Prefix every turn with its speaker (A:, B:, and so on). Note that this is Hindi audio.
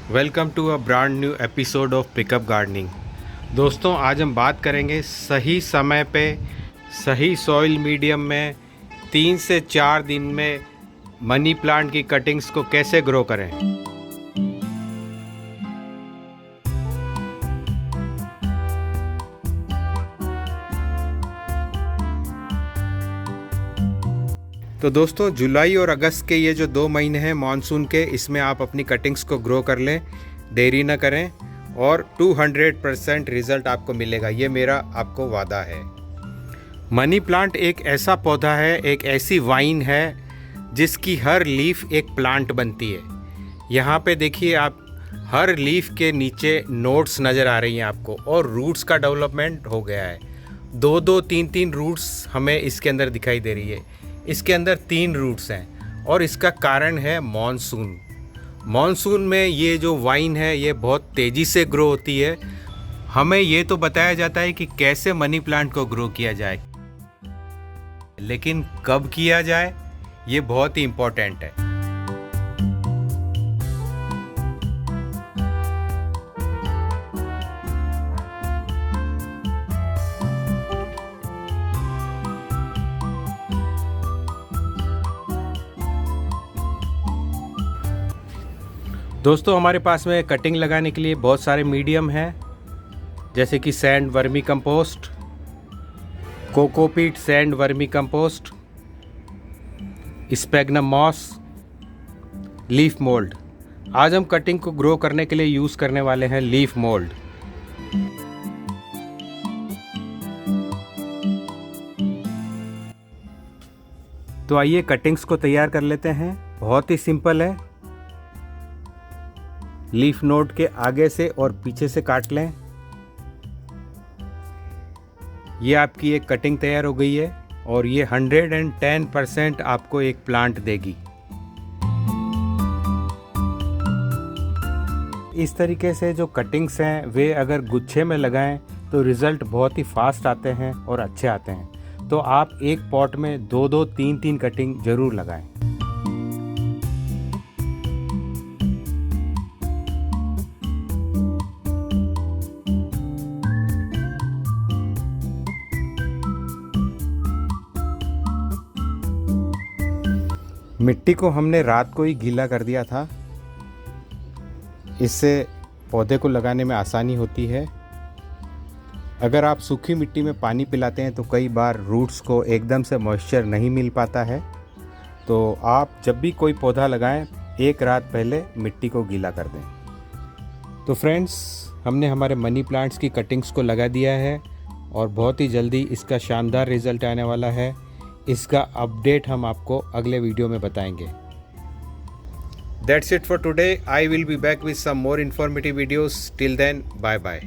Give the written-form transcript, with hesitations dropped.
A: Welcome to a brand new episode of pickup gardening. दोस्तों, आज हम बात करेंगे सही समय पे सही सॉइल मीडियम में 3 से 4 दिन में मनी प्लांट की कटिंग्स को कैसे ग्रो करें। तो दोस्तों, जुलाई और अगस्त के ये जो 2 महीने हैं मानसून के, इसमें आप अपनी कटिंग्स को ग्रो कर लें, देरी ना करें और 200% रिज़ल्ट आपको मिलेगा। ये मेरा आपको वादा है। मनी प्लांट एक ऐसा पौधा है, एक ऐसी वाइन है जिसकी हर लीफ एक प्लांट बनती है। यहाँ पे देखिए आप, हर लीफ के नीचे नोट्स नज़र आ रही हैं आपको और रूट्स का डेवलपमेंट हो गया है। 2-2, 3-3 रूट्स हमें इसके अंदर दिखाई दे रही है। इसके अंदर 3 रूट्स हैं और इसका कारण है मॉनसून। मॉनसून में ये जो वाइन है ये बहुत तेज़ी से ग्रो होती है। हमें ये तो बताया जाता है कि कैसे मनी प्लांट को ग्रो किया जाए, लेकिन कब किया जाए ये बहुत ही इम्पोर्टेंट है। दोस्तों, हमारे पास में कटिंग लगाने के लिए बहुत सारे मीडियम हैं, जैसे कि sand vermi compost, cocopeat sand vermi compost, sphagnum moss, leaf mould. आज हम कटिंग को ग्रो करने के लिए यूज़ करने वाले हैं लीफ मोल्ड। तो आइए कटिंग्स को तैयार कर लेते हैं। बहुत ही सिंपल है। लीफ नोड के आगे से और पीछे से काट लें। ये आपकी एक कटिंग तैयार हो गई है और ये 110% आपको एक प्लांट देगी। इस तरीके से जो कटिंग्स हैं वे अगर गुच्छे में लगाएं तो रिज़ल्ट बहुत ही फास्ट आते हैं और अच्छे आते हैं। तो आप एक पॉट में 2-2, 3-3 कटिंग ज़रूर लगाएं। मिट्टी को हमने रात को ही गीला कर दिया था, इससे पौधे को लगाने में आसानी होती है। अगर आप सूखी मिट्टी में पानी पिलाते हैं तो कई बार रूट्स को एकदम से मॉइस्चर नहीं मिल पाता है। तो आप जब भी कोई पौधा लगाएं, एक रात पहले मिट्टी को गीला कर दें। तो फ्रेंड्स, हमने हमारे मनी प्लांट्स की कटिंग्स को लगा दिया है और बहुत ही जल्दी इसका शानदार रिज़ल्ट आने वाला है। इसका अपडेट हम आपको अगले वीडियो में बताएंगे। That's it for today. I will be back with some more informative videos. Till then, bye bye.